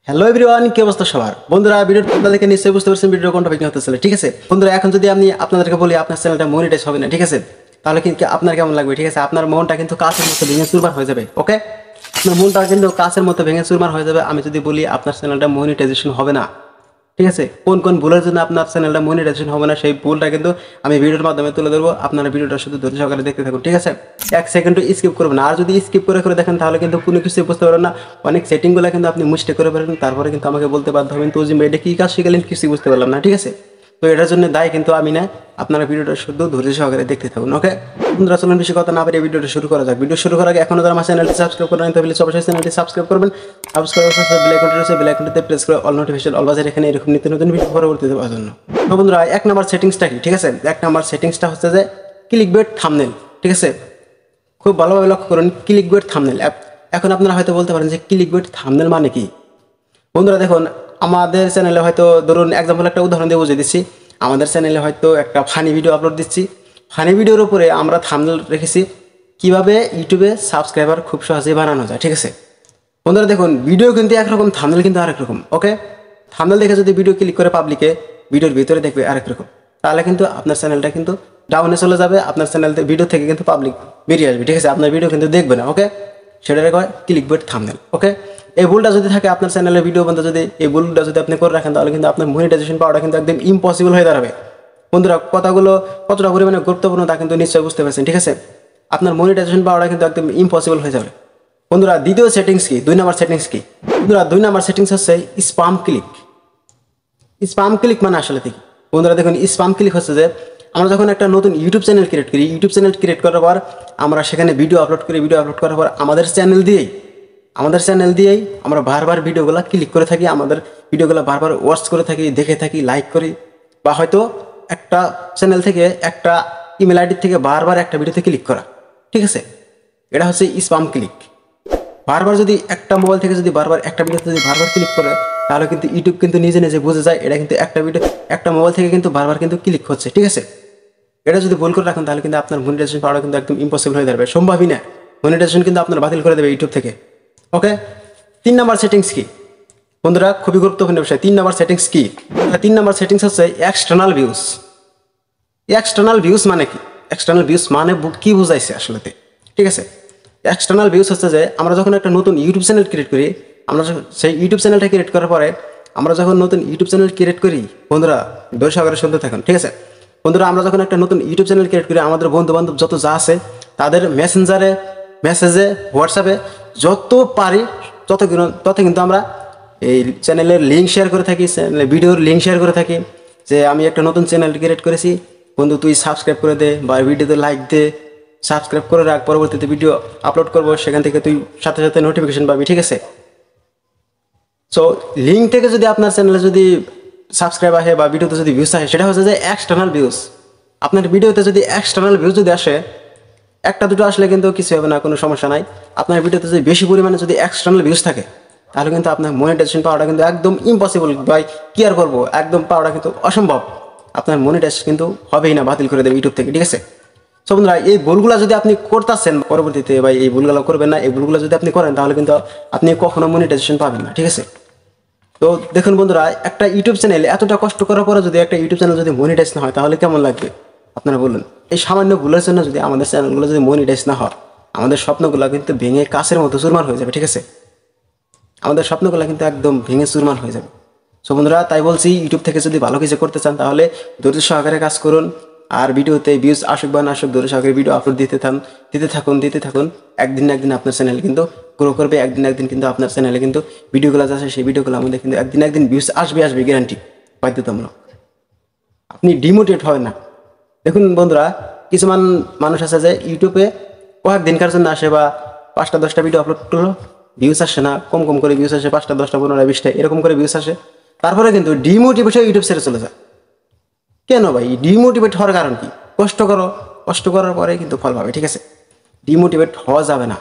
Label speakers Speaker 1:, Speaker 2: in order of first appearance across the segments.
Speaker 1: Hello everyone, কি অবস্থা সবার? বন্ধুরা, ভিডিওটা আপনারা দেখে নিশ্চয়ই বুঝতে পারছেন ভিডিও কোন টপিক নিয়ে হতেছে। ঠিক আছে বন্ধুরা, এখন যদি আমি আপনাদেরকে বলি আপনার চ্যানেলটা মনিটাইজ হবে না, ঠিক আছে, তাহলে কিন্তু আপনার কেমন লাগবে? ঠিক আছে, আপনার মনটা কিন্তু কাঁচের মতো ভেঙে চুরমার হয়ে যাবে। ওকে, আপনার মনটা কিন্তু কাঁচের মতো ভেঙে চুরমার হয়ে যাবে আমি যদি বলি আপনার চ্যানেলটা মনিটাইজেশন হবে না। ঠিক আছে, কোন কোন ভুলের জন্য আপনার চ্যানেলটা মনিটাইজেশন হবে না সেই ভুলটা কিন্তু আমি ভিডিওর মাধ্যমে তুলে ধরবো। আপনারা ভিডিওটা শুধু ধৈর্য সহকারে দেখতে থাকুন। ঠিক আছে, এক সেকেন্ডও স্কিপ করবেন না। আর যদি স্কিপ করে করে দেখেন তাহলে কিন্তু কোনো কিছু বুঝতে পারবেন না। অনেক সেটিংগুলো কিন্তু আপনি মিস্টেক করে পারেন, তারপরে কিন্তু আমাকে বলতে বাধ্য হবেন তো জিম এটা কী কাজ শিখালেন, কিছু বুঝতে পারলাম না। ঠিক আছে, তো এটার জন্য দায় কিন্তু আমি না, আপনারা ভিডিওটা শুধু ধৈর্য সহকারে দেখতে থাকুন। ওকে বন্ধুরা, চলুন বেশি কথা না পেরে ভিডিওটা শুরু করা যাক। ভিডিও শুরু করার আগে এখনো যারা আমার চ্যানেলটি সাবস্ক্রাইব করেন তাহলে অবশ্যই চ্যানেলটি সাবস্ক্রাইব করবেন। সাবস্ক্রাইব করে বেল আইকনটি রয়েছে, বেল আইকনটিতে প্রেস করে অল নোটিফিকেশন অল বাজার, এখানে এরকম নিত্য নতুন ভিডিও পরবর্তীতে পাওয়ার জন্য। তো বন্ধুরা, এক নাম্বার সেটিংসটা কি? ঠিক আছে, এক নাম্বার সেটিংসটা হচ্ছে যে ক্লিকবেট থাম্বনেল। ঠিক আছে, খুব ভালোভাবে লক্ষ্য করুন, ক্লিকবেট থাম্বনেল। এখন আপনারা হয়তো বলতে পারেন যে ক্লিকবেট থাম্বনেল মানে কি? বন্ধুরা দেখুন, আমাদের চ্যানেলে হয়তো ধরুন এক্সাম্পল একটা উদাহরণ দিয়ে বুঝিয়ে দিচ্ছি। আমাদের চ্যানেলে হয়তো একটা ফানি ভিডিও আপলোড দিচ্ছি, ফানি ভিডিওর উপরে আমরা থাম্বনেল রেখেছি কিভাবে ইউটিউবে সাবস্ক্রাইবার খুব সহজেই বানানো যায়। ঠিক আছে বন্ধুরা, দেখুন ভিডিও কিন্তু একরকম, থাম্বনেল কিন্তু আরেক রকম। ওকে, থাম্বনেল দেখে যদি ভিডিও ক্লিক করে পাবলিকে, ভিডিওর ভিতরে দেখবে আরেক রকম, তাহলে কিন্তু আপনার চ্যানেলটা কিন্তু ডাউনে চলে যাবে। আপনার চ্যানেল ভিডিও থেকে কিন্তু পাবলিক বেরিয়ে আসবে। ঠিক আছে, আপনার ভিডিও কিন্তু দেখবে না। ওকে, সেটাকে কয় ক্লিকবেট থাম্বনেল। ওকে, এই ভুলটা যদি থাকে আপনার চ্যানেলের ভিডিও বন্ধু, যদি এই ভুলটা যদি আপনি করে রাখেন তাহলে কিন্তু আপনার মনিটাইজেশন পাওয়াটা কিন্তু একদম ইম্পসিবল হয়ে দাঁড়াবে। বন্ধুরা, কথাগুলো কতটা পরিমাণে গুরুত্বপূর্ণ তা কিন্তু নিশ্চয়ই বুঝতে পারছেন। ঠিক আছে, আপনার মনিটাইজেশন পাওয়াটা কিন্তু একদম ইম্পসিবল হয়ে যাবে। বন্ধুরা, দ্বিতীয় সেটিংস কি? 2 নম্বর সেটিংস কি? বন্ধুরা, 2 নম্বর সেটিংস হচ্ছে স্পাম ক্লিক। স্পাম ক্লিক মানে আসলে কি? বন্ধুরা দেখুন, স্পাম ক্লিক হচ্ছে যে আমরা যখন একটা নতুন ইউটিউব চ্যানেল ক্রিয়েট করি, ইউটিউব চ্যানেল ক্রিয়েট করার পর আমরা সেখানে ভিডিও আপলোড করি, ভিডিও আপলোড করার পর আমাদের চ্যানেল দিয়েই আমরা বারবার ভিডিওগুলো ক্লিক করে থাকি, আমাদের ভিডিওগুলো বারবার ওয়াচ করে থাকি, দেখে থাকি, লাইক করি, বা হয়তো একটা চ্যানেল থেকে, একটা ইমেল আইডি থেকে বারবার একটা ভিডিওতে ক্লিক করা। ঠিক আছে, এটা হচ্ছে স্পাম ক্লিক। বারবার যদি একটা মোবাইল থেকে যদি বারবার একটা ভিডিওতে যদি বারবার ক্লিক করে, তাহলে কিন্তু ইউটিউব কিন্তু নিজে নিজে বুঝে যায় এটা কিন্তু একটা ভিডিও, একটা মোবাইল থেকে কিন্তু বারবার কিন্তু ক্লিক হচ্ছে। ঠিক আছে, এটা যদি ভুল করে রাখেন তাহলে কিন্তু আপনার মনিটাইজেশন পাওয়াটা কিন্তু একদম ইম্পসিবল হয়ে দাঁড়াবে, সম্ভবই না। মনিটাইজেশন কিন্তু আপনার বাতিল করে দেবে ইউটিউব থেকে। ওকে, 3 নম্বর সেটিংস কি? বন্ধুরা, খুবই গুরুত্বপূর্ণ বিষয়। 3 নম্বর সেটিংস কি? 3 নম্বর সেটিংস হচ্ছে এক্সটার্নাল ভিউজ। এক্সটার্নাল ভিউজ মানে কি? এক্সটার্নাল ভিউজ মানে কি বুঝাইছে আসলে? ঠিক আছে, এক্সটার্নাল ভিউজ হচ্ছে যে আমরা যখন একটা নতুন ইউটিউব চ্যানেল ক্রিয়েট করি, আমরা সেই ইউটিউব চ্যানেলটা ক্রিয়েট করার পরে আমরা যখন নতুন ইউটিউব চ্যানেল ক্রিয়েট করি, বন্ধুরা ধৈর্য সহকারে শুনতে থাকুন। ঠিক আছে বন্ধুরা, আমরা যখন একটা নতুন ইউটিউব চ্যানেল ক্রিয়েট করি, আমাদের বন্ধু বান্ধব যত যা আছে তাদের মেসেঞ্জারে, মেসেজে, হোয়াটসঅ্যাপে যত পারি তত কিন্তু আমরা এই চ্যানেলের লিঙ্ক শেয়ার করে থাকি, চ্যানেলের ভিডিওর লিঙ্ক শেয়ার করে থাকি যে আমি একটা নতুন চ্যানেল ক্রিয়েট করেছি, বন্ধু তুই সাবস্ক্রাইব করে দে, বা ভিডিওতে লাইক দে, সাবস্ক্রাইব করে রাখ, পরবর্তীতে ভিডিও আপলোড করবো সেখান থেকে তুই সাথে সাথে নোটিফিকেশন পাবি। ঠিক আছে, সো লিঙ্ক থেকে যদি আপনার চ্যানেলে যদি সাবস্ক্রাইব আসে বা ভিডিওতে যদি ভিউজ আসে, সেটা হচ্ছে যে এক্সটার্নাল ভিউজ। আপনার ভিডিওতে যদি এক্সটার্নাল ভিউজ যদি আসে, একটা দুটো আসলে কিন্তু কিছু হবে না, কোনো সমস্যা নাই। আপনার ভিডিওতে যদি বেশি পরিমাণে যদি এক্সটার্নাল ভিউজ থাকে তাহলে কিন্তু আপনার মনিটাইজেশন পাওয়াটা কিন্তু একদম ইম্পসিবল, ভাই কি আর করবো, একদম পাওয়াটা কিন্তু অসম্ভব। আপনার মনিটাইজেশন কিন্তু হবেই না, বাতিল করে দেবে ইউটিউব থেকে। ঠিক আছে, সো বন্ধুরা, এই ভুলগুলো যদি আপনি করতেছেন পরবর্তীতে, ভাই এই ভুলগুলো করবেন না। এই ভুলগুলো যদি আপনি করেন তাহলে কিন্তু আপনি কখনো মনিটাইজেশন পাবেন না। ঠিক আছে, তো দেখুন বন্ধুরা, একটা ইউটিউব চ্যানেল এতটা কষ্ট করার পরে যদি একটা ইউটিউব চ্যানেল যদি মনিটাইজ না হয় তাহলে কেমন লাগবে আপনারা বলুন? এই সামান্য ভুলের জন্য যদি আমাদের চ্যানেলগুলো যদি মনিটাইজ না হয়, আমাদের স্বপ্নগুলো কিন্তু ভেঙে কাছের মতো চুরমার হয়ে যাবে। ঠিক আছে, আমাদের স্বপ্নগুলো কিন্তু একদম ভেঙে চুরমার হয়ে যাবে। সো বন্ধুরা, তাই বলছি, ইউটিউব থেকে যদি ভালো কিছু করতে চান তাহলে ধৈর্য সহকারে কাজ করুন। আর ভিডিওতে ভিউজ আসুক বা না আসুক, ধৈর্য সহকারে ভিডিও আপলোড দিতে থাকুন। একদিন না একদিন আপনার চ্যানেল কিন্তু গ্রো করবে, একদিন না একদিন কিন্তু আপনার চ্যানেলে কিন্তু ভিডিওগুলো আছে, সেই ভিডিওগুলো আমাদের কিন্তু একদিন না একদিন ভিউজ আসবে, গ্যারান্টি, বাধ্যতামূলক। আপনি ডিমোটিভেট হবেন না। দেখুন বন্ধুরা, কিছু মানুষ আছে যে ইউটিউবে কয়েকদিনকার জন্য আসে, বা 5টা 10টা ভিডিও আপলোড করলো, ভিউজ আসে না, কম কম করে ভিউজ আসে, 5টা 10টা 15টা 20টা এরকম করে ভিউজ আসে, তারপরে কিন্তু ডিমোটিভেট হয়ে ইউটিউব ছেড়ে চলে যায়। কেন ভাই ডিমোটিভেট হওয়ার কারণ কি? কষ্ট করার পরে কিন্তু ফল পাবে। ঠিক আছে, ডিমোটিভেট হওয়া যাবে না,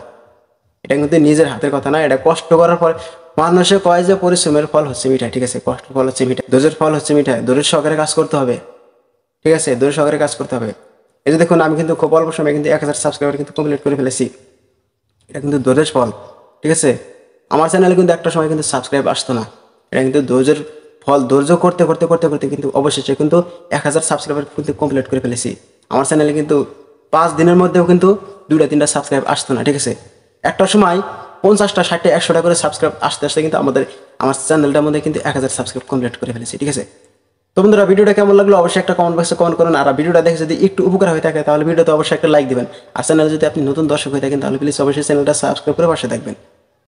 Speaker 1: এটা কিন্তু নিজের হাতের কথা না, এটা কষ্ট করার পরে। মানুষে কয় যে পরিশ্রমের ফল হচ্ছে মিঠাই। ঠিক আছে, কষ্টের ফল হচ্ছে মিঠাই, ধৈর্যের ফল হচ্ছে মিঠাই, ধৈর্য সহকারে কাজ করতে হবে। ঠিক আছে, ধৈর্য সহকারে কাজ করতে হবে। এই যে দেখুন, আমি কিন্তু খুব অল্প সময় কিন্তু 1000 সাবস্ক্রাইবার কিন্তু কমপ্লিট করে ফেলেছি, এটা কিন্তু ধৈর্যের ফল। ঠিক আছে, আমার চ্যানেলে কিন্তু একটা সময় কিন্তু সাবস্ক্রাইব আসতো না। এটা কিন্তু ধৈর্যের ফল, ধৈর্য করতে করতে করতে করতে কিন্তু অবশেষে কিন্তু 1000 সাবস্ক্রাইবার কিন্তু কমপ্লিট করে ফেলেছি। আমার চ্যানেলে কিন্তু 5 দিনের মধ্যেও কিন্তু 2-3টা সাবস্ক্রাইব আসতো না, ঠিক আছে। একটা সময় 50টা 60টা 100টা করে সাবস্ক্রাইব আসতে আসতে কিন্তু আমার চ্যানেলটার মধ্যে কিন্তু 1000 সাবস্ক্রাইব কমপ্লিট করে ফেলেছি, ঠিক আছে। তো বন্ধুরা, ভিডিওটা কেমন লাগলো অবশ্যই একটা কমেন্ট বক্সে কমেন্ট করুন। আর ভিডিওটা দেখে যদি একটু উপকার হয়ে থাকে তাহলে ভিডিওতে অবশ্যই একটা লাইক দিবেন। আর চ্যানেলে যদি আপনি নতুন দর্শক হয়ে থাকেন তাহলে প্লিজ অবশ্যই চ্যানেলটা সাবস্ক্রাইব করে পাশে থাকবেন।